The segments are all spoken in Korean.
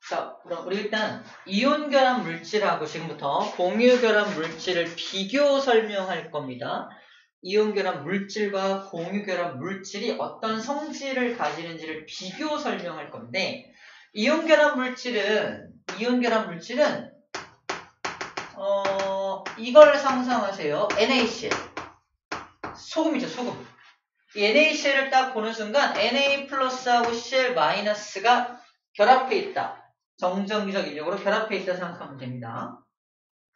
자, 그럼 우리 일단 이온 결합 물질하고 지금부터 공유 결합 물질을 비교 설명할 겁니다. 이온 결합 물질과 공유 결합 물질이 어떤 성질을 가지는지를 비교 설명할 건데, 이온 결합 물질은 이걸 상상하세요. NaCl. 소금이죠, 소금. 이 NaCl을 딱 보는 순간 Na 플러스하고 Cl 마이너스가 결합해 있다. 정정기적 인력으로 결합해 있다 생각하면 됩니다.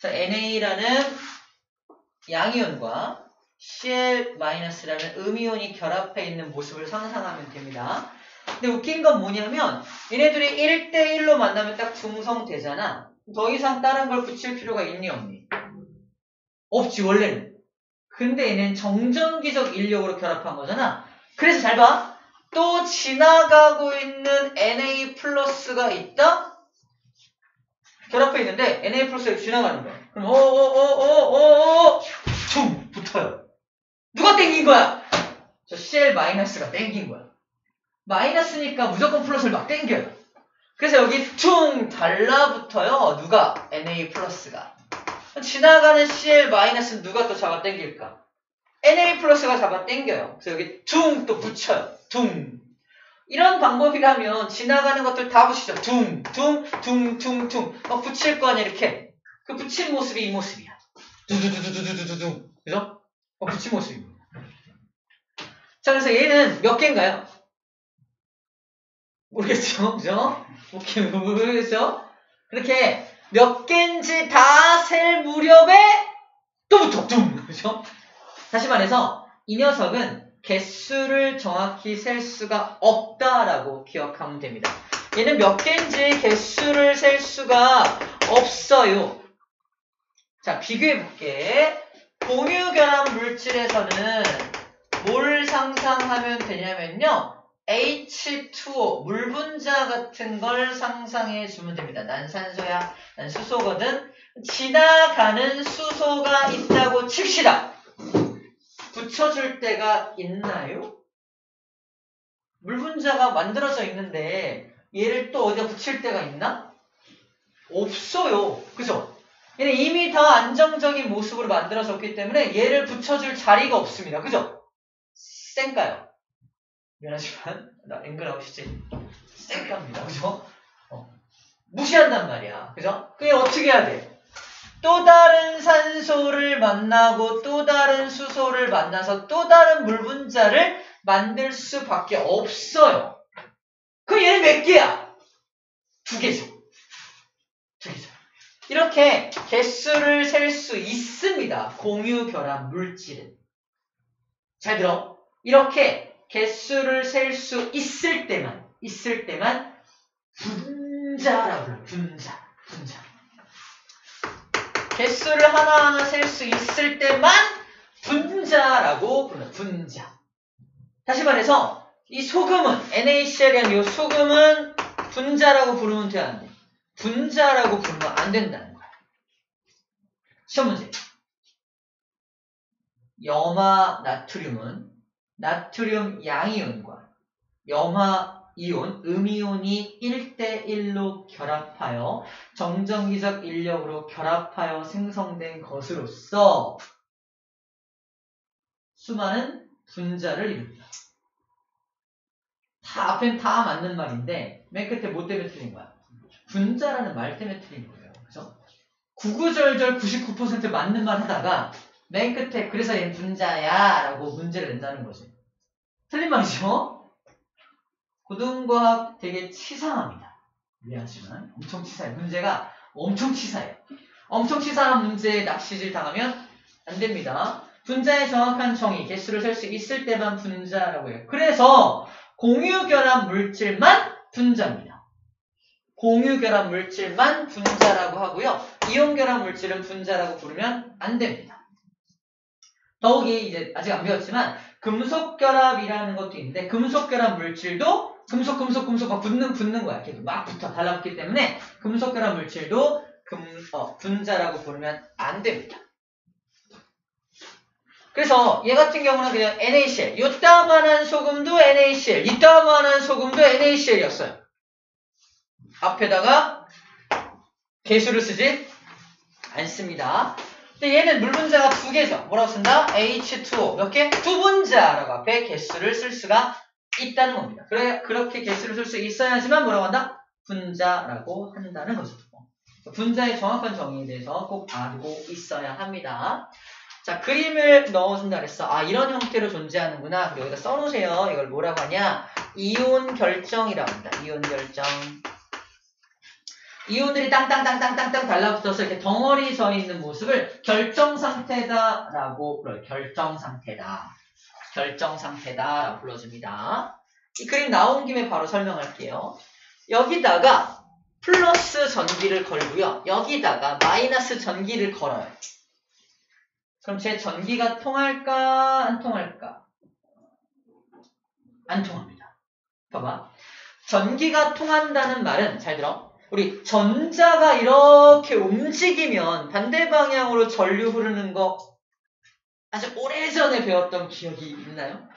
자, Na라는 양이온과 Cl-라는 음이온이 결합해 있는 모습을 상상하면 됩니다. 근데 웃긴 건 뭐냐면 얘네들이 1대1로 만나면 딱 중성되잖아. 더 이상 다른 걸 붙일 필요가 있니 없니? 없지, 원래는. 근데 얘는 정전기적 인력으로 결합한 거잖아. 그래서 잘 봐. 또 지나가고 있는 Na 플러스가 있다? 결합해 있는데 Na 플러스가 지나가는 거야. 그럼 퉁 붙어요. 누가 땡긴 거야? 저 Cl 마이너스가 땡긴 거야. 마이너스니까 무조건 플러스를 막 땡겨요. 그래서 여기 퉁 달라붙어요. 누가? Na 플러스가. 지나가는 Cl 마이너스는 누가 또 잡아 땡길까? Na 플러스가 잡아 땡겨요. 그래서 여기 퉁 또 붙여요. 퉁. 이런 방법이라면 지나가는 것들 다 붙이죠. 퉁. 막 붙일 거 아니야, 이렇게. 그 붙인 모습이 이 모습이야. 두두두두두두두두. 그죠? 붙인 모습입니다. 자, 그래서 얘는 몇 개인가요? 모르겠죠? 그죠? 모르겠죠? 그렇게 몇 개인지 다 셀 무렵에 또 붙어. 둥. 그죠? 다시 말해서 이 녀석은 개수를 정확히 셀 수가 없다라고 기억하면 됩니다. 얘는 몇 개인지 개수를 셀 수가 없어요. 자, 비교해볼게. 공유결합 물질에서는 뭘 상상하면 되냐면요. H2O, 물 분자 같은 걸 상상해주면 됩니다. 난 산소야, 난 수소거든. 지나가는 수소가 있다고 칩시다. 붙여줄 때가 있나요? 물 분자가 만들어져 있는데 얘를 또 어디다 붙일 때가 있나? 없어요. 그죠? 얘는 이미 더 안정적인 모습으로 만들어졌기 때문에 얘를 붙여줄 자리가 없습니다. 그죠? 쌩까요? 미안하지만 나 앵글 아웃이지. 쌩까입니다. 그죠? 무시한단 말이야. 그죠? 그게 어떻게 해야 돼? 또 다른 산소를 만나고 또 다른 수소를 만나서 또 다른 물 분자를 만들 수밖에 없어요. 그럼 얘는 몇 개야? 2개죠. 2개죠. 이렇게 개수를 셀 수 있습니다. 공유결합 물질은. 잘 들어. 이렇게 개수를 셀 수 있을 때만 분자라고 불러요. 분자. 개수를 하나하나 셀 수 있을 때만 분자라고 불러요. 분자. 다시 말해서 이 소금은 NaCl이란 이 소금은 분자라고 부르면 돼, 안 돼? 분자라고 부르면 안 된다는 거야. 시험 문제. 염화 나트륨은 나트륨 양이온과 염화 이온, 음이온이 1대1로 결합하여 정전기적 인력으로 결합하여 생성된 것으로서 수많은 분자를 이룬다. 앞엔 다 맞는 말인데 맨 끝에 뭐 때문에 틀린 거야? 분자라는 말 때문에 틀린 거예요. 그래서 구구절절 99% 맞는 말 하다가 맨 끝에 그래서 얘는 분자야 라고 문제를 낸다는 거지. 틀린 말이죠? 고등과학 되게 치사합니다. 미안하지만 엄청 치사해요. 문제가 엄청 치사해요. 엄청 치사한 문제에 낚시질 당하면 안 됩니다. 분자의 정확한 정의, 개수를 셀 수 있을 때만 분자라고 해요. 그래서 공유결합 물질만 분자입니다. 공유결합 물질만 분자라고 하고요. 이온결합 물질은 분자라고 부르면 안 됩니다. 더욱이 이제 아직 안 배웠지만 금속결합이라는 것도 있는데 금속결합 물질도 금속 막 붙는 거야. 계속 막 붙어 달라붙기 때문에 금속결합 물질도 분자라고 부르면 안 됩니다. 그래서 얘 같은 경우는 그냥 NaCl. 요따만한 소금도 NaCl, 이따만한 소금도 NaCl이었어요. 앞에다가 개수를 쓰지 않습니다. 근데 얘는 물 분자가 두 개죠. 뭐라고 쓴다? H2O. 몇 개? 두 분자라고 앞에 개수를 쓸 수가 있다는 겁니다. 그렇게 개수를 쓸 수 있어야지만 뭐라고 한다? 분자라고 한다는 거죠. 분자의 정확한 정의에 대해서 꼭 알고 있어야 합니다. 자, 그림을 넣어준다 그랬어. 아, 이런 형태로 존재하는구나. 여기다 써놓으세요. 이걸 뭐라고 하냐? 이온 결정이라고 합니다. 이온 결정. 이온들이 땅땅땅땅땅땅 달라붙어서 이렇게 덩어리 져 있는 모습을 결정상태다라고 불러요. 결정상태다. 결정상태다라고 불러줍니다. 이 그림 나온 김에 바로 설명할게요. 여기다가 플러스 전기를 걸고요. 여기다가 마이너스 전기를 걸어요. 그럼 제 전기가 통할까? 안 통할까? 안 통합니다. 봐봐. 전기가 통한다는 말은 잘 들어. 우리 전자가 이렇게 움직이면 반대 방향으로 전류 흐르는 거 아주 오래전에 배웠던 기억이 있나요?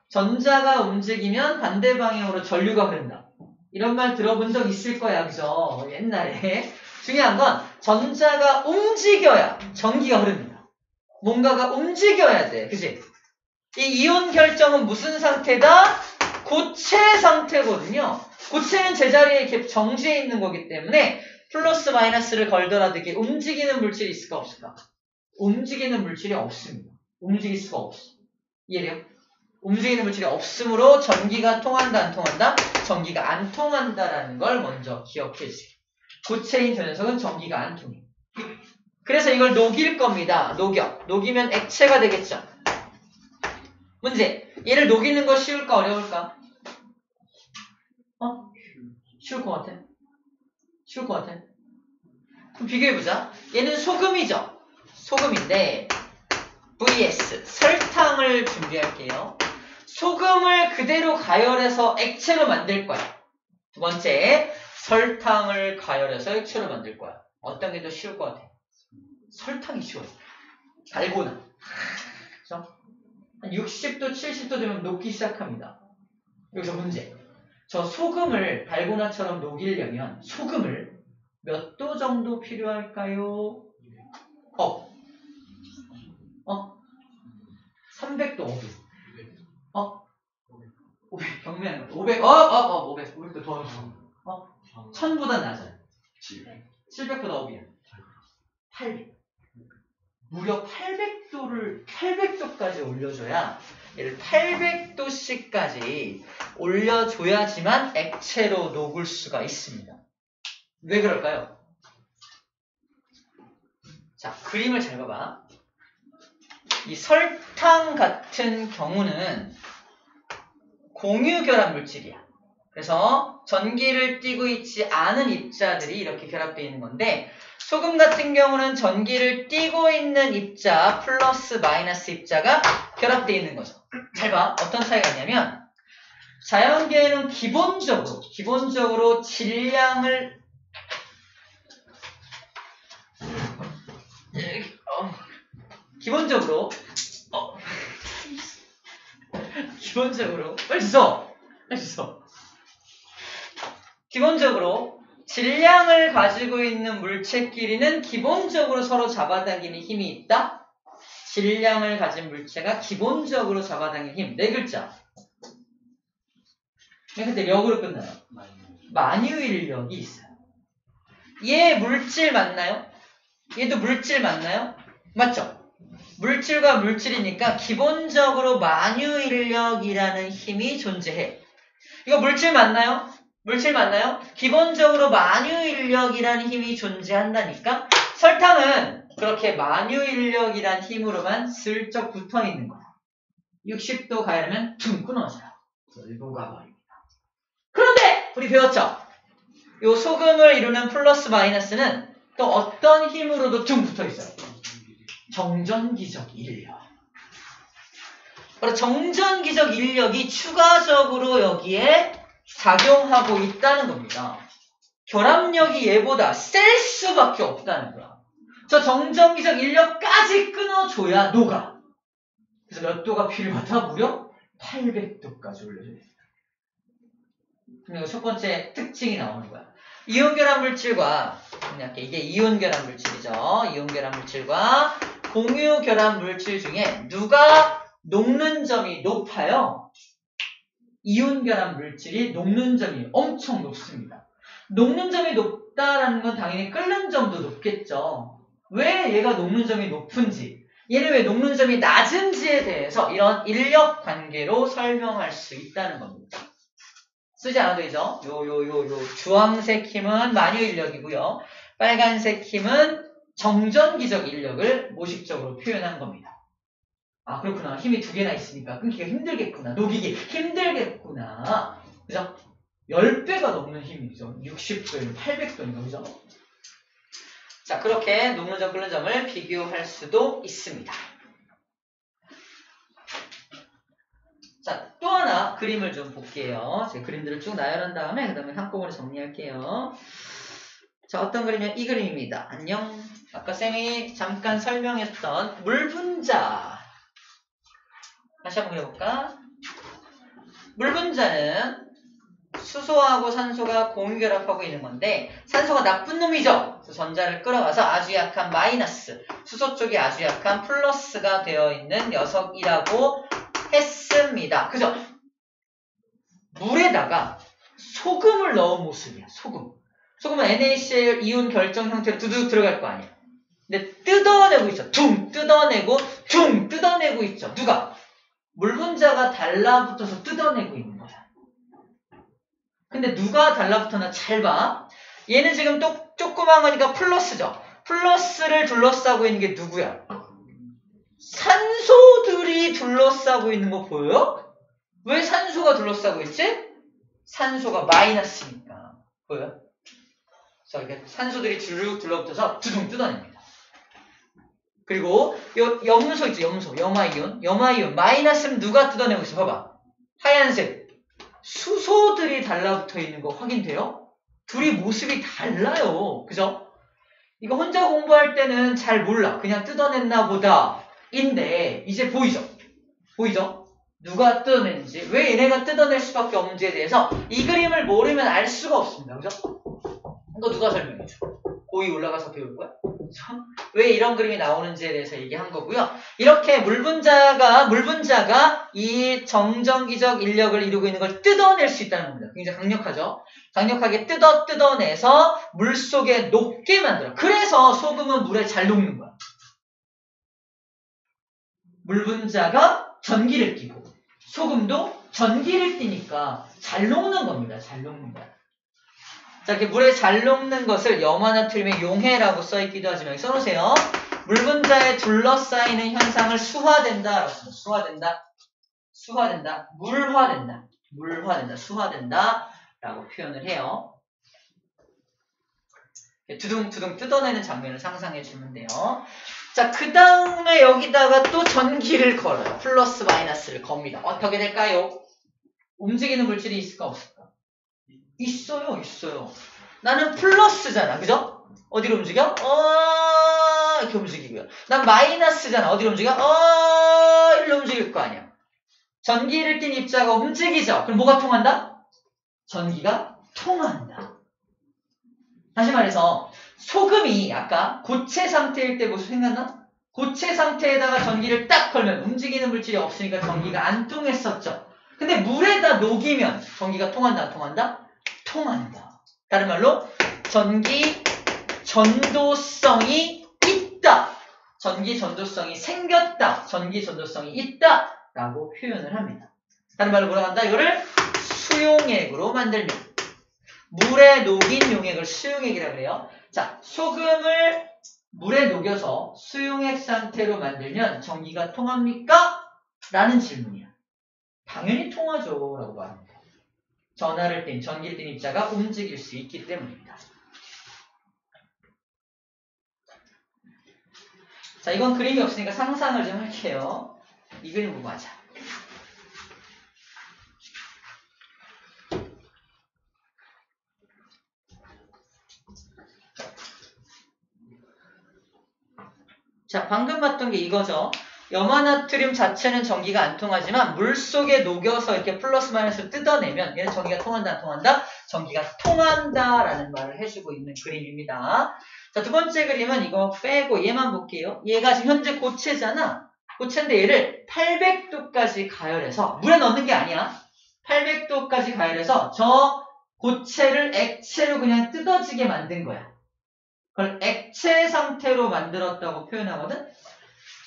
전자가 움직이면 반대 방향으로 전류가 흐른다. 이런 말 들어본 적 있을 거야, 그죠? 옛날에. 중요한 건 전자가 움직여야 전기가 흐릅니다. 뭔가가 움직여야 돼. 그치? 이 이온 결정은 무슨 상태다? 고체 상태거든요. 고체는 제자리에 이렇게 정지해 있는 거기 때문에 플러스 마이너스를 걸더라도 이게 움직이는 물질이 있을까 없을까? 움직이는 물질이 없습니다. 움직일 수가 없어. 이해돼요? 움직이는 물질이 없으므로 전기가 통한다 안 통한다? 전기가 안 통한다라는 걸 먼저 기억해 주세요. 고체인 저 녀석은 전기가 안 통해요. 그래서 이걸 녹일 겁니다. 녹이면 액체가 되겠죠. 문제. 얘를 녹이는 거 쉬울까 어려울까? 쉬울 것 같아. 쉬울 것 같아. 그럼 비교해보자. 얘는 소금이죠. 소금인데 vs 설탕을 준비할게요. 소금을 그대로 가열해서 액체로 만들 거야. 두 번째, 설탕을 가열해서 액체로 만들 거야. 어떤 게 더 쉬울 것 같아? 설탕이 쉬워요. 달고나. 그래서 한 60도, 70도 되면 녹기 시작합니다. 여기서 문제. 저 소금을 달고나처럼 녹이려면 소금을 몇 도 정도 필요할까요? 300도 500 경매한 거. 500. 500도 더 넣어. 1000보다 낮아요. 700보다 500이야. 800. 무려 800도까지 올려줘야 얘를 800도씨까지 올려줘야지만 액체로 녹을 수가 있습니다. 왜 그럴까요? 자, 그림을 잘 봐봐. 이 설탕 같은 경우는 공유결합 물질이야. 그래서 전기를 띠고 있지 않은 입자들이 이렇게 결합되어 있는 건데, 소금 같은 경우는 전기를 띠고 있는 입자 플러스 마이너스 입자가 결합되어 있는 거죠. 잘 봐. 어떤 차이가 있냐면 자연계에는 기본적으로 질량을 기본적으로 빨리 써. 기본적으로 질량을 가지고 있는 물체끼리는 기본적으로 서로 잡아당기는 힘이 있다. 질량을 가진 물체가 기본적으로 잡아당기는 힘. 네 글자. 근데 력으로 끝나요. 만유인력이 있어요. 얘 물질 맞나요? 얘도 물질 맞나요? 맞죠? 물질과 물질이니까 기본적으로 만유인력이라는 힘이 존재해. 이거 물질 맞나요? 기본적으로 만유인력이라는 힘이 존재한다니까? 설탕은 그렇게 만유인력이란 힘으로만 슬쩍 붙어있는 거야. 60도 가열하면 퉁 끊어져요. 녹아버립니다. 그런데 우리 배웠죠? 요 소금을 이루는 플러스 마이너스는 또 어떤 힘으로도 퉁 붙어있어요. 정전기적 인력. 바로 정전기적 인력이 추가적으로 여기에 작용하고 있다는 겁니다. 결합력이 얘보다 셀 수밖에 없다는 거야. 저 정전기적 인력까지 끊어줘야 녹아. 그래서 몇 도가 필요하다? 무려 800도까지 올려줘야 됩니다. 그리고 첫 번째 특징이 나오는 거야. 이온결합 물질과, 이게 이온결합 물질이죠. 이온결합 물질과 공유결합 물질 중에 누가 녹는 점이 높아요? 이온결합 물질이 녹는 점이 엄청 높습니다. 녹는 점이 높다라는 건 당연히 끓는 점도 높겠죠. 왜 얘가 녹는 점이 높은지, 얘는 왜 녹는 점이 낮은지에 대해서 이런 인력 관계로 설명할 수 있다는 겁니다. 쓰지 않아도 되죠? 주황색 힘은 만유 인력이고요. 빨간색 힘은 정전기적 인력을 모식적으로 표현한 겁니다. 아, 그렇구나. 힘이 두 개나 있으니까 끊기가 힘들겠구나. 녹이기 힘들겠구나. 그죠? 10배가 넘는 힘이죠. 60도면 800도니까, 그죠? 자, 그렇게 녹는 점, 끓는 점을 비교할 수도 있습니다. 자, 또 하나 그림을 좀 볼게요. 제가 그림들을 쭉 나열한 다음에 그 다음에 한꺼번에 정리할게요. 자, 어떤 그림이냐? 이 그림입니다. 안녕. 아까 쌤이 잠깐 설명했던 물 분자. 다시 한번 그려볼까? 물 분자는 수소하고 산소가 공유결합하고 있는 건데 산소가 나쁜 놈이죠. 그래서 전자를 끌어와서 아주 약한 마이너스, 수소 쪽이 아주 약한 플러스가 되어 있는 녀석이라고 했습니다. 그죠? 물에다가 소금을 넣은 모습이야. 소금은 NaCl 이온 결정 형태로 두둑 들어갈 거 아니야. 근데 뜯어내고 있죠. 둥 뜯어내고 둥 뜯어내고 있죠. 누가? 물 분자가 달라붙어서 뜯어내고 있는 거야. 근데 누가 달라붙었나 잘 봐. 얘는 지금 또 조그만 거니까 플러스죠. 플러스를 둘러싸고 있는 게 누구야? 산소들이 둘러싸고 있는 거 보여요? 왜 산소가 둘러싸고 있지? 산소가 마이너스니까. 보여요? 자, 이렇게 산소들이 쭉 둘러붙어서 두둥 뜯어냅니다. 그리고 염소 있죠, 염소. 염화이온. 마이너스는 누가 뜯어내고 있어? 봐봐. 하얀색. 수소들이 달라붙어 있는 거 확인돼요? 둘이 모습이 달라요. 그죠? 이거 혼자 공부할 때는 잘 몰라. 그냥 뜯어냈나 보다. 인데 이제 보이죠? 누가 뜯어냈는지, 왜 얘네가 뜯어낼 수밖에 없는지에 대해서 이 그림을 모르면 알 수가 없습니다. 그죠? 이거 누가 설명해줘? 고2 올라가서 배울 거야? 왜 이런 그림이 나오는지에 대해서 얘기한 거고요. 이렇게 물 분자가 이 정전기적 인력을 이루고 있는 걸 뜯어낼 수 있다는 겁니다. 굉장히 강력하죠? 강력하게 뜯어내서 물 속에 녹게 만들어. 그래서 소금은 물에 잘 녹는 거야. 물 분자가 전기를 띠고 소금도 전기를 띠니까 잘 녹는 겁니다. 잘 녹는 거야. 자, 이렇게 물에 잘 녹는 것을 염화나트륨의 용해라고 써있기도 하지만 여기 써놓으세요. 물 분자에 둘러싸이는 현상을 수화된다. 수화된다 라고 표현을 해요. 두둥두둥 뜯어내는 장면을 상상해 주면 돼요. 자, 그 다음에 여기다가 또 전기를 걸어요. 플러스 마이너스를 겁니다. 어떻게 될까요? 움직이는 물질이 있을까 없을까? 있어요. 나는 플러스잖아. 그죠? 어디로 움직여? 이렇게 움직이고요. 난 마이너스잖아. 어디로 움직여? 이리로 움직일 거 아니야. 전기를 띤 입자가 움직이죠. 그럼 뭐가 통한다? 전기가 통한다. 다시 말해서 소금이 아까 고체 상태일 때 모습 생각나? 고체 상태에다가 전기를 딱 걸면 움직이는 물질이 없으니까 전기가 안 통했었죠. 근데 물에다 녹이면 전기가 통한다, 안 통한다? 통한다. 다른 말로 전기 전도성이 있다. 전기 전도성이 생겼다. 전기 전도성이 있다. 라고 표현을 합니다. 다른 말로 뭐라고 한다? 이거를 수용액으로 만들면. 물에 녹인 용액을 수용액이라고 해요. 자, 소금을 물에 녹여서 수용액 상태로 만들면 전기가 통합니까? 라는 질문이야. 당연히 통하죠. 라고 말합니다. 전기를 띤 입자가 움직일 수 있기 때문입니다. 자, 이건 그림이 없으니까 상상을 좀 할게요. 이 그림 보고 하자. 자, 방금 봤던 게 이거죠. 염화나트륨 자체는 전기가 안 통하지만 물 속에 녹여서 이렇게 플러스 마이너스 뜯어내면 얘는 전기가 통한다, 안 통한다? 전기가 통한다라는 말을 해주고 있는 그림입니다. 자, 두 번째 그림은 이거 빼고 얘만 볼게요. 얘가 지금 현재 고체잖아. 고체인데 얘를 800도까지 가열해서 물에 넣는 게 아니야. 800도까지 가열해서 저 고체를 액체로 그냥 뜯어지게 만든 거야. 그걸 액체 상태로 만들었다고 표현하거든.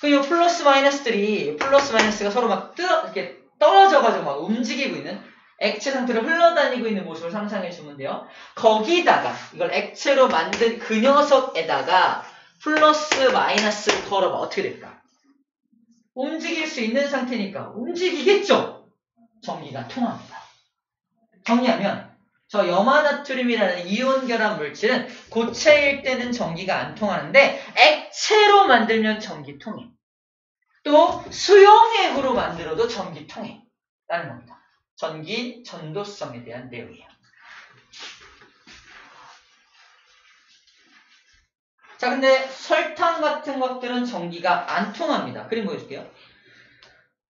그 요 플러스 마이너스들이 플러스 마이너스가 서로 막 이렇게 떨어져가지고 막 움직이고 있는 액체 상태로 흘러다니고 있는 모습을 상상해 주면 돼요. 거기다가 이걸 액체로 만든 그 녀석에다가 플러스 마이너스를 걸어봐. 어떻게 될까? 움직일 수 있는 상태니까 움직이겠죠? 전기가 통합니다. 정리하면 저 염화나트륨이라는 이온 결합 물질은 고체일 때는 전기가 안 통하는데 액체로 만들면 전기 통해. 또 수용액으로 만들어도 전기 통해. 라는 겁니다. 전기 전도성에 대한 내용이에요. 자, 근데 설탕 같은 것들은 전기가 안 통합니다. 그림 보여줄게요.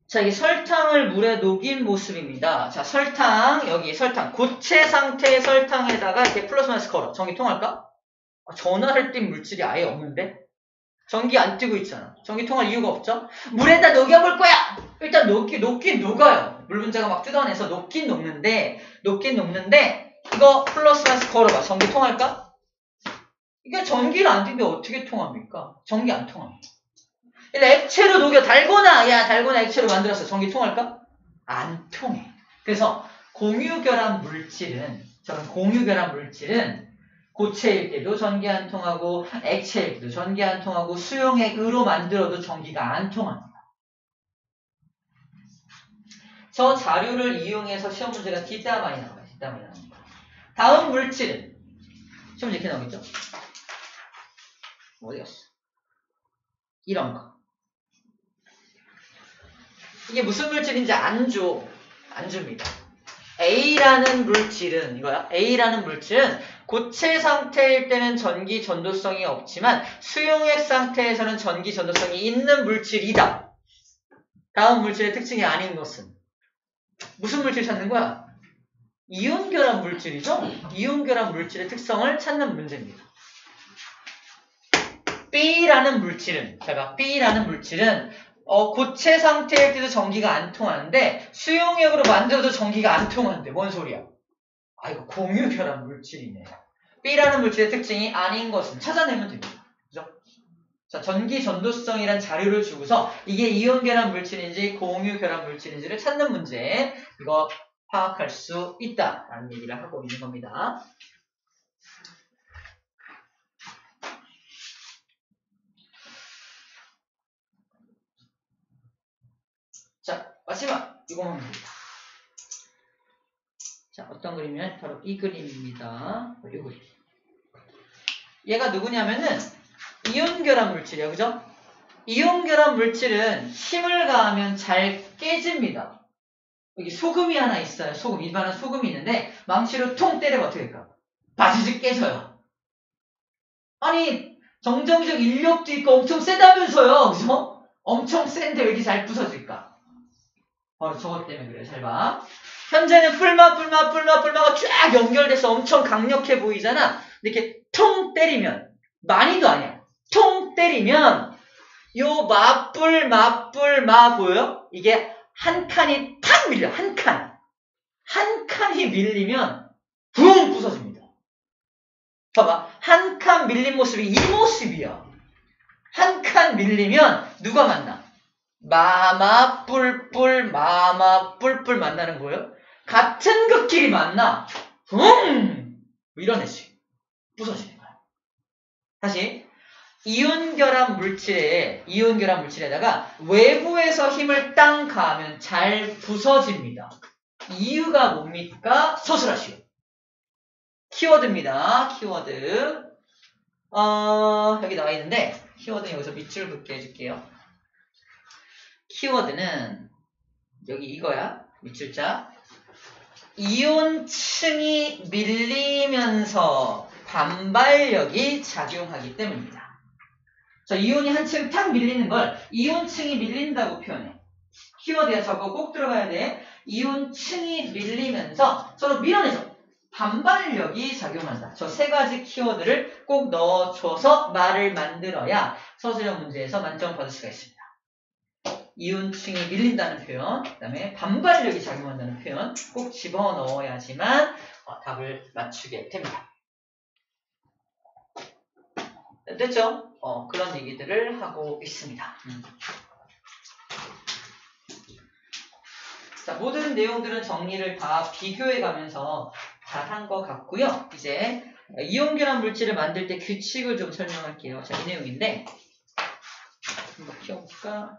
자, 이게 설탕을 물에 녹인 모습입니다. 자, 설탕, 여기 설탕, 고체 상태의 설탕에다가 이렇게 플러스 마이너스 걸어. 전기 통할까? 전하를 띈 물질이 아예 없는데? 전기 안 띄고 있잖아. 전기 통할 이유가 없죠? 물에다 녹여볼 거야! 일단 녹긴 녹아요. 물 분자가 막 뜯어내서 녹긴 녹는데, 이거 플러스 마이너스 걸어봐. 전기 통할까? 이게 전기를 안 띄는데 어떻게 통합니까? 전기 안 통합니다. 액체로 녹여 달고나 액체로 만들었어. 전기 통할까? 안 통해. 그래서 공유결합 물질은 고체일 때도 전기 안 통하고 액체일 때도 전기 안 통하고 수용액으로 만들어도 전기가 안 통합니다. 저 자료를 이용해서 시험 문제가 뒷담 많이 나와요. 다음 물질은 시험 문제 이렇게 나오겠죠? 어디 갔어? 이런 거. 이게 무슨 물질인지 안 줍니다. A라는 물질은 이거야. A라는 물질은 고체 상태일 때는 전기 전도성이 없지만 수용액 상태에서는 전기 전도성이 있는 물질이다. 다음 물질의 특징이 아닌 것은 무슨 물질 찾는 거야? 이온 결합 물질이죠? 이온 결합 물질의 특성을 찾는 문제입니다. B라는 물질은 고체 상태일 때도 전기가 안 통하는데 수용액으로 만들어도 전기가 안 통하는데 뭔 소리야? 이거 공유결합 물질이네. B라는 물질의 특징이 아닌 것은 찾아내면 됩니다. 그죠? 자, 전기 전도성이란 자료를 주고서 이게 이온결합 물질인지 공유결합 물질인지를 찾는 문제. 이거 파악할 수 있다라는 얘기를 하고 있는 겁니다. 자, 마지막 이거만 봅니다. 자, 어떤 그림이냐면 바로 이 그림입니다. 이 그림. 얘가 누구냐면은 이온결합 물질이에요. 그죠? 이온결합 물질은 힘을 가하면 잘 깨집니다. 여기 소금이 하나 있어요. 일반한 소금이 있는데 망치로 통 때리면 어떻게 될까? 바지직 깨져요. 아니, 정정적 인력도 있고 엄청 세다면서요. 그죠? 엄청 센데 왜 이렇게 잘 부서질까? 바로 저것 때문에 그래요. 잘 봐. 현재는 뿔마가 쫙 연결돼서 엄청 강력해 보이잖아. 이렇게 통 때리면, 많이도 아니야. 통 때리면 요 마 보여요? 이게 한 칸이 팍 밀려. 한 칸이 밀리면 붕 부서집니다. 봐봐. 한 칸 밀린 모습이 이 모습이야. 한 칸 밀리면 누가 만나? 마마 뿔뿔 만나는 거예요. 같은 극끼리 만나 이런 애식 부서지는 거야. 다시 이온결합 물질에다가 외부에서 힘을 땅 가하면 잘 부서집니다. 이유가 뭡니까? 서술하시오. 키워드입니다. 키워드 여기 나와 있는데 키워드는 여기서 밑줄 긋게 해줄게요. 키워드는 여기 이거야. 밑줄자. 이온층이 밀리면서 반발력이 작용하기 때문입니다. 자, 이온이 한 층 탁 밀리는 걸 이온층이 밀린다고 표현해. 키워드야. 저거 꼭 들어가야 돼. 이온층이 밀리면서 서로 밀어내죠. 반발력이 작용한다. 저 세 가지 키워드를 꼭 넣어줘서 말을 만들어야 서술형 문제에서 만점 받을 수가 있습니다. 이온층이 밀린다는 표현, 그 다음에 반발력이 작용한다는 표현 꼭 집어넣어야지만 답을 맞추게 됩니다. 됐죠? 그런 얘기들을 하고 있습니다. 자, 모든 내용들은 정리를 다 비교해 가면서 잘 한 것 같고요. 이제 이온결합 물질을 만들 때 규칙을 좀 설명할게요. 자, 이 내용인데 한번 키워볼까?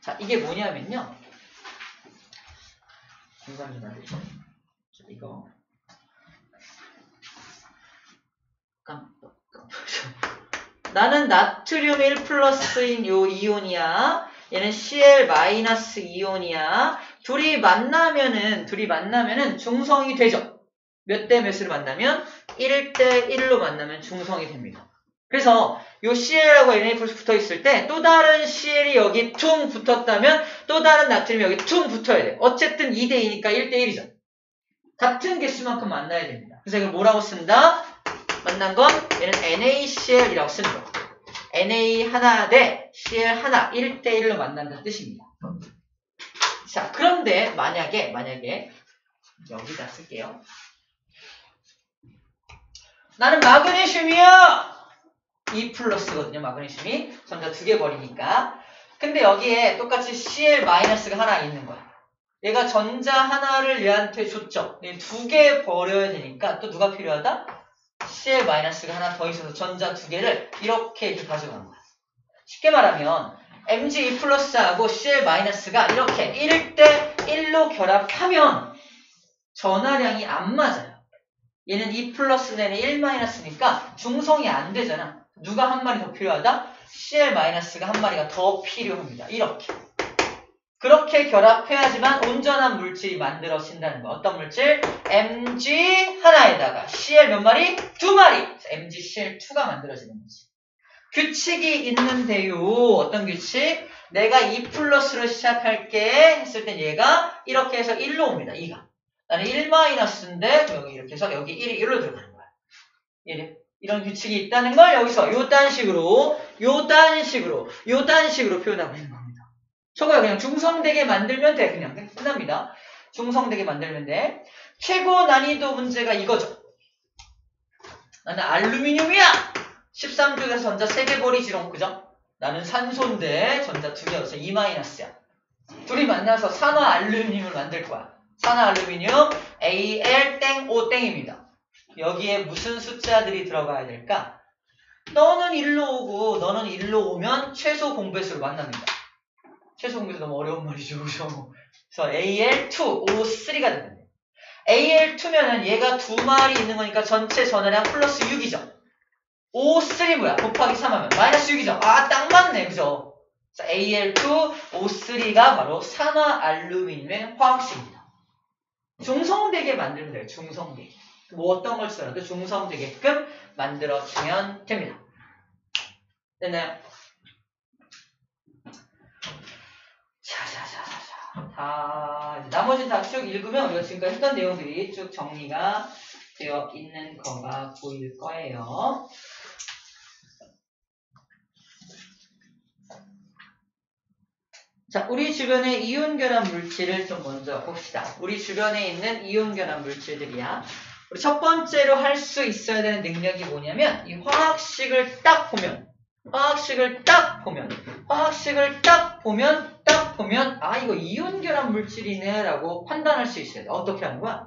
자, 이게 뭐냐면요. 공간 좀 만들죠. 자, 이거 나는 나트륨 1 플러스인 요 이온이야. 얘는 Cl 마이너스 이온이야. 둘이 만나면은 중성이 되죠. 몇 대 몇으로 만나면 1대 1로 만나면 중성이 됩니다. 그래서 요 Cl하고 Na 플러스 붙어 있을 때 또 다른 Cl이 여기 퉁 붙었다면 또 다른 나트륨이 여기 퉁 붙어야 돼. 어쨌든 2대 2니까 1대 1이죠. 같은 개수만큼 만나야 됩니다. 그래서 이걸 뭐라고 쓴다? 만난 건 얘는 NaCl이라고 쓰는 거예요. Na 하나 대 Cl 하나 1대 1로 만난다는 뜻입니다. 자, 그런데 만약에 여기다 쓸게요. 나는 마그네슘이야! 2 플러스거든요. 마그네슘이 전자 2개 버리니까. 근데 여기에 똑같이 Cl 마이너스가 하나 있는 거야. 얘가 전자 하나를 얘한테 줬죠. 2개 버려야 되니까 또 누가 필요하다? Cl 마이너스가 하나 더 있어서 전자 2개를 이렇게 가져간 거야. 쉽게 말하면 Mg2 플러스하고 Cl 마이너스가 이렇게 1대 1로 결합하면 전하량이 안 맞아요. 얘는 2 플러스 얘는 1 마이너스니까 중성이 안 되잖아. 누가 한 마리 더 필요하다? Cl 마이너스가 한 마리가 더 필요합니다. 이렇게. 그렇게 결합해야지만 온전한 물질이 만들어진다는 거. 어떤 물질? Mg 하나에다가 Cl 몇 마리? 2마리. MgCl2가 만들어지는 거지. 규칙이 있는데요. 어떤 규칙? 내가 2 플러스로 시작할게 했을 땐 얘가 이렇게 해서 1로 옵니다. 2가. 나는 1 마이너스인데 여기 이렇게 해서 여기 1이 1로 들어가는 거야. 이런 규칙이 있다는 걸 여기서 요딴 식으로 표현하고 있는 겁니다. 저거야 그냥 중성되게 만들면 돼. 그냥 끝납니다. 중성되게 만들면 돼. 최고 난이도 문제가 이거죠. 나는 알루미늄이야! 13쪽에서 전자 3개 버리지롱. 그죠? 나는 산소인데 전자 2개여서 2-야. 둘이 만나서 산화알루미늄을 만들 거야. 산화알루미늄 Al-O-입니다. 여기에 무슨 숫자들이 들어가야 될까? 너는 1로 오고 너는 1로 오면 최소 공배수로 만납니다. 최소 공배수 너무 어려운 말이죠. 그래서 Al2, O3가 됩니다. Al2면은 얘가 2마리 있는 거니까 전체 전하량 플러스 6이죠. O3 뭐야? 곱하기 3하면 마이너스 6이죠. 아, 딱 맞네. 그죠? Al2, O3가 바로 산화알루미늄의 화학식입니다. 중성되게 만들면 돼요. 중성되게. 뭐 어떤 걸 쓰더라도 중성되게끔 만들어주면 됩니다. 됐나요? 나머지는 다 쭉 읽으면 우리가 지금까지 했던 내용들이 쭉 정리가 되어 있는 거가 보일 거예요. 자, 우리 주변의 이온결합 물질을 좀 먼저 봅시다. 우리 주변에 있는 이온결합 물질들이야. 우리 첫 번째로 할 수 있어야 되는 능력이 뭐냐면 이 화학식을 딱 보면 아, 이거 이온결합 물질이네 라고 판단할 수 있어야 돼. 어떻게 하는 거야?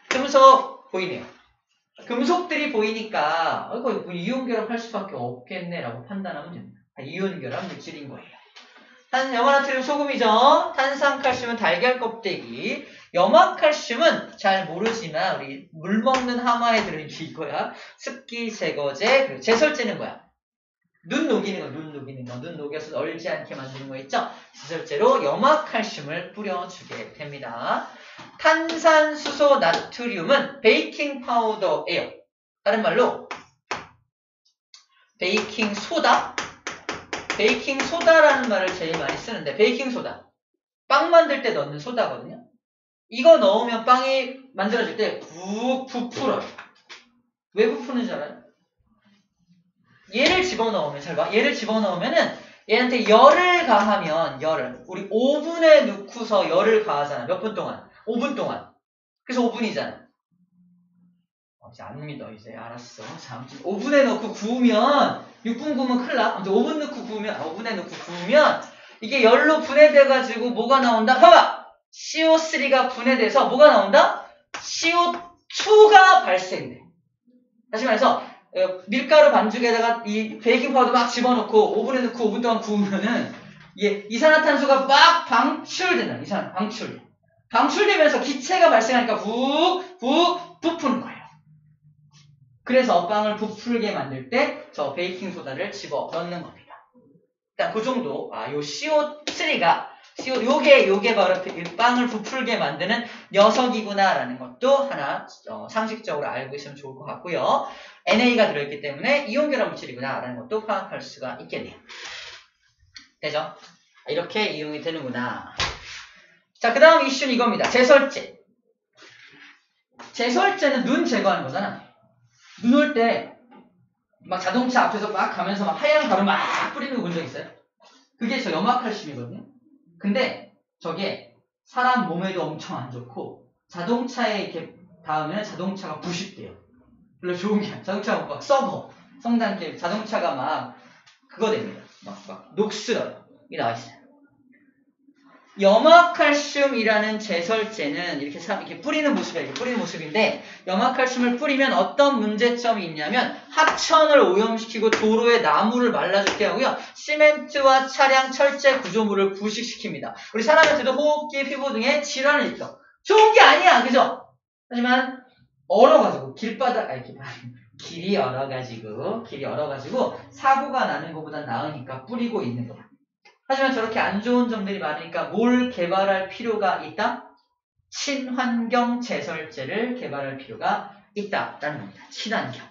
금속 보이네요. 금속들이 보이니까 이거 이온결합 할 수밖에 없겠네 라고 판단하면 됩니다. 이온결합 물질인 거예요. 염화나트륨 소금이죠. 탄산칼슘은 달걀 껍데기. 염화칼슘은 잘 모르지만 우리 물 먹는 하마에 들어있는 게 이거야. 습기 제거제, 그리고 제설제는 뭐야? 눈 녹이는 거. 눈 녹여서 얼지 않게 만드는 거 있죠? 제설제로 염화칼슘을 뿌려주게 됩니다. 탄산수소 나트륨은 베이킹 파우더예요. 다른 말로 베이킹 소다? 베이킹 소다라는 말을 제일 많이 쓰는데 베이킹 소다. 빵 만들 때 넣는 소다거든요. 이거 넣으면 빵이 만들어질 때 푹 부풀어요. 왜 부푸는 줄 알아요? 얘를 집어넣으면 잘 봐. 얘를 집어넣으면은 얘한테 열을 가하면 열을 우리 오븐에 넣고서 열을 가하잖아. 몇 분 동안? 5분 동안. 그래서 5분이잖아. 이제 안 믿어 이제 알았어. 자, 아무튼 오븐에 넣고 구우면 6분 구우면 큰일 나. 아무튼 5분 넣고 구우면 오븐에 넣고 구우면 이게 열로 분해돼 가지고 뭐가 나온다? 봐봐. CO3가 분해돼서 뭐가 나온다? CO2가 발생돼. 다시 말해서 밀가루 반죽에다가 이 베이킹 파우더 막 집어넣고 오븐에 넣고 5분 동안 구우면은 이게 이산화탄소가 막 방출된다. 방출되면서 기체가 발생하니까 훅 부푸는 거예요. 그래서 빵을 부풀게 만들 때 저 베이킹 소다를 집어 넣는 겁니다. 일단 그 정도. 요 CO3가 요게 바로 빵을 부풀게 만드는 녀석이구나라는 것도 하나 상식적으로 알고 있으면 좋을 것 같고요. NA가 들어있기 때문에 이온결합 물질이구나라는 것도 파악할 수가 있겠네요. 되죠? 이렇게 이용이 되는구나. 자, 그 다음 이슈는 이겁니다. 제설제. 제설제는 눈 제거하는 거잖아. 눈 올 때 막 자동차 앞에서 막 가면서 막 하얀 가루 막 뿌리는 거 본 적 있어요? 그게 저 염화칼슘이거든요. 근데 저게 사람 몸에도 엄청 안 좋고 자동차에 이렇게 닿으면 자동차가 부식돼요. 별로 좋은 게 아니야. 자동차가 막 썩어. 성장기 자동차가 막 그거 됩니다. 막 녹슬어요. 이게 나와 있어요. 염화칼슘이라는 제설제는 이렇게 뿌리는 모습이에요. 이렇게 뿌리는 모습인데 염화칼슘을 뿌리면 어떤 문제점이 있냐면 하천을 오염시키고 도로에 나무를 말라죽게 하고요. 시멘트와 차량, 철제 구조물을 부식시킵니다. 우리 사람한테도 호흡기, 피부 등의 질환을 일으켜. 좋은 게 아니야. 그죠? 하지만 얼어가지고 길이 얼어가지고 사고가 나는 것보다 나으니까 뿌리고 있는 거야. 하지만 저렇게 안 좋은 점들이 많으니까 뭘 개발할 필요가 있다? 친환경 제설제를 개발할 필요가 있다라는 겁니다. 친환경.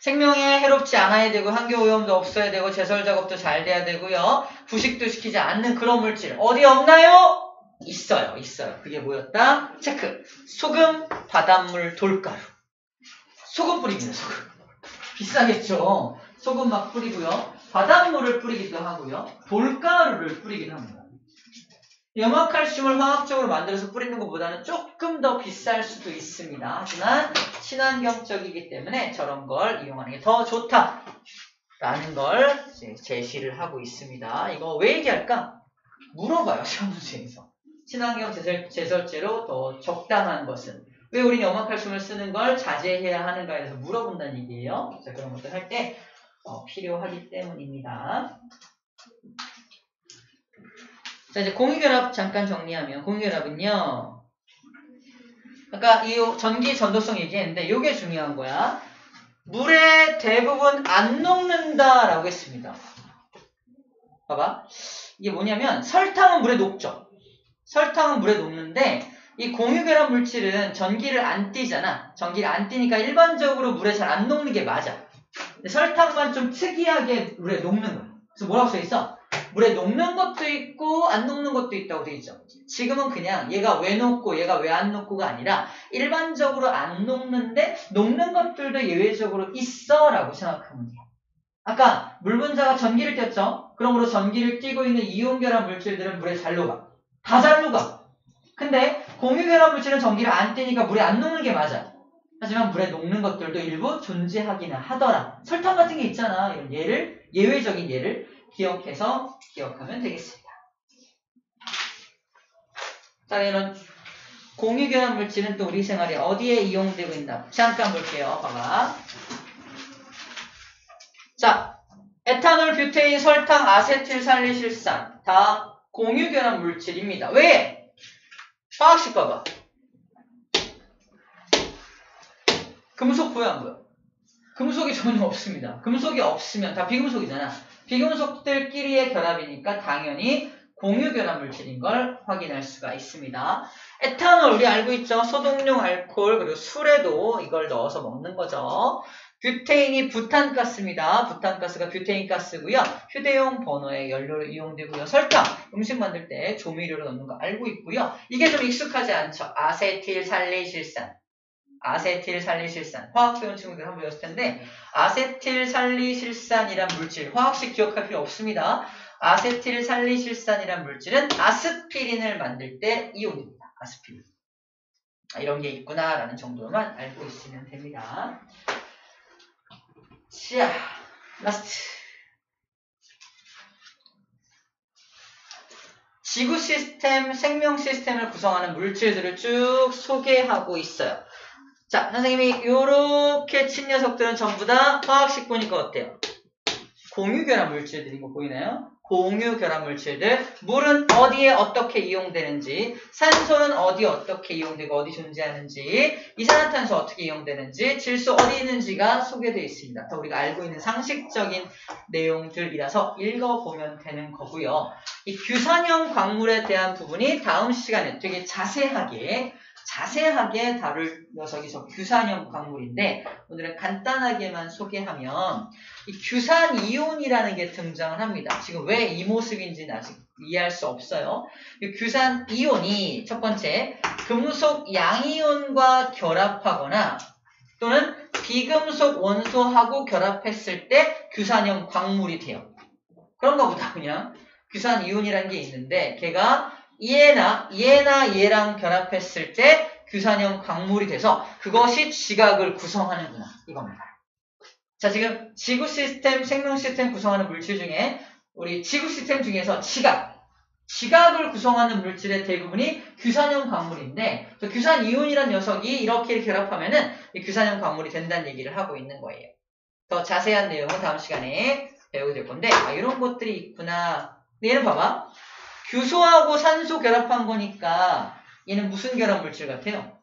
생명에 해롭지 않아야 되고 환경오염도 없어야 되고 제설 작업도 잘 돼야 되고요. 부식도 시키지 않는 그런 물질 어디 없나요? 있어요. 그게 뭐였다? 체크. 소금, 바닷물, 돌가루. 소금 뿌립니다. 소금. 비싸겠죠. 소금 막 뿌리고요. 바닷물을 뿌리기도 하고요. 돌가루를 뿌리기도 합니다. 염화칼슘을 화학적으로 만들어서 뿌리는 것보다는 조금 더 비쌀 수도 있습니다. 하지만 친환경적이기 때문에 저런 걸 이용하는 게 더 좋다라는 걸 제시를 하고 있습니다. 이거 왜 얘기할까? 물어봐요. 시험 문제에서. 친환경 제설제로 더 적당한 것은 왜 우리는 염화칼슘을 쓰는 걸 자제해야 하는가에 대해서 물어본다는 얘기예요. 자, 그런 것들 할 때 필요하기 때문입니다. 자, 이제 공유결합 잠깐 정리하면 공유결합은요. 아까 이 전기 전도성 얘기했는데 이게 중요한 거야. 물에 대부분 안 녹는다라고 했습니다. 봐봐. 이게 뭐냐면 설탕은 물에 녹죠. 설탕은 물에 녹는데 이 공유결합 물질은 전기를 안 띠잖아. 전기를 안 띠니까 일반적으로 물에 잘 안 녹는 게 맞아. 근데 설탕만 좀 특이하게 물에 녹는 거야. 그래서 뭐라고 써있어? 물에 녹는 것도 있고 안 녹는 것도 있다고 돼 있죠. 지금은 그냥 얘가 왜 녹고 얘가 왜 안 녹고가 아니라 일반적으로 안 녹는데 녹는 것들도 예외적으로 있어 라고 생각하면 돼요. 아까 물 분자가 전기를 띄었죠. 그러므로 전기를 띄고 있는 이온결합 물질들은 물에 잘 녹아. 다 잘 녹아. 근데 공유결합 물질은 전기를 안 띄니까 물에 안 녹는 게 맞아. 하지만 물에 녹는 것들도 일부 존재하기는 하더라. 설탕 같은 게 있잖아. 이런 예외적인 예를 기억하면 되겠습니다. 자, 이런 공유결합 물질은 또 우리 생활에 어디에 이용되고 있나? 잠깐 볼게요. 봐봐. 자, 에탄올, 뷰테인, 설탕, 아세틸살리실산 다 공유결합 물질입니다. 왜? 화학식 봐봐. 금속 보여 안 보여? 금속이 전혀 없습니다. 금속이 없으면 다 비금속이잖아. 비금속들끼리의 결합이니까 당연히 공유 결합 물질인 걸 확인할 수가 있습니다. 에탄올 우리 알고 있죠? 소독용 알코올 그리고 술에도 이걸 넣어서 먹는 거죠. 뷰테인이 부탄가스입니다. 부탄가스가 뷰테인 가스고요. 휴대용 버너에 연료로 이용되고요. 설탕 음식 만들 때 조미료로 넣는 거 알고 있고요. 이게 좀 익숙하지 않죠? 아세틸살리실산 화학 배운 친구들 한번 배웠을 텐데 아세틸살리실산이란 물질 화학식 기억할 필요 없습니다. 아세틸살리실산이란 물질은 아스피린을 만들 때 이용됩니다. 아스피린 이런 게 있구나라는 정도만 알고 있으면 됩니다. 자, 라스트. 지구 시스템, 생명 시스템을 구성하는 물질들을 쭉 소개하고 있어요. 자, 선생님이 요렇게 친 녀석들은 전부 다 화학식 보니까 어때요? 공유결합 물질들인 거 보이나요? 공유결합 물질들. 물은 어디에 어떻게 이용되는지, 산소는 어디에 어떻게 이용되고 어디 존재하는지, 이산화탄소 어떻게 이용되는지, 질소 어디 있는지가 소개되어 있습니다. 더 우리가 알고 있는 상식적인 내용들이라서 읽어보면 되는 거고요. 이 규산형 광물에 대한 부분이 다음 시간에 되게 자세하게 다룰 녀석이 저 규산형 광물인데 오늘은 간단하게만 소개하면 이 규산이온이라는 게 등장을 합니다. 지금 왜 이 모습인지는 아직 이해할 수 없어요. 이 규산이온이 첫 번째 금속 양이온과 결합하거나 또는 비금속 원소하고 결합했을 때 규산형 광물이 돼요. 그런가 보다 그냥 규산이온이라는 게 있는데 걔가 얘랑 결합했을 때 규산형 광물이 돼서 그것이 지각을 구성하는구나 이겁니다. 자, 지금 지구 시스템, 생명 시스템 구성하는 물질 중에 우리 지구 시스템 중에서 지각을 구성하는 물질의 대부분이 규산형 광물인데 저 규산이온이라는 녀석이 이렇게 결합하면은 이 규산형 광물이 된다는 얘기를 하고 있는 거예요. 더 자세한 내용은 다음 시간에 배우게 될 건데 이런 것들이 있구나. 근데 얘는 봐봐. 규소하고 산소 결합한 거니까 얘는 무슨 결합 물질 같아요?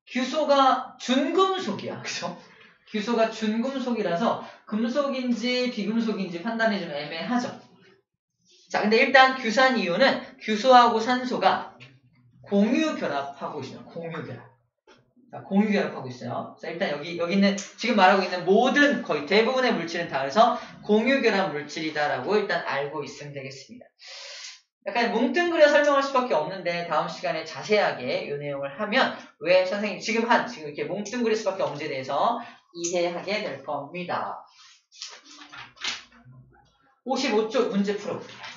규소가 준금속이야. 그죠? 규소가 준금속이라서 금속인지 비금속인지 판단이 좀 애매하죠. 자, 근데 일단 규산이온은 규소하고 산소가 공유결합하고 있어요. 공유결합하고 있어요. 자, 일단 여기 있는 지금 말하고 있는 모든 거의 대부분의 물질은 다 그래서 공유결합 물질이다라고 일단 알고 있으면 되겠습니다. 약간 뭉뚱그려 설명할 수밖에 없는데 다음 시간에 자세하게 이 내용을 하면 왜 선생님 지금 이렇게 뭉뚱그릴 수밖에 없는지에 대해서 이해하게 될 겁니다. 55쪽 문제 풀어볼게요.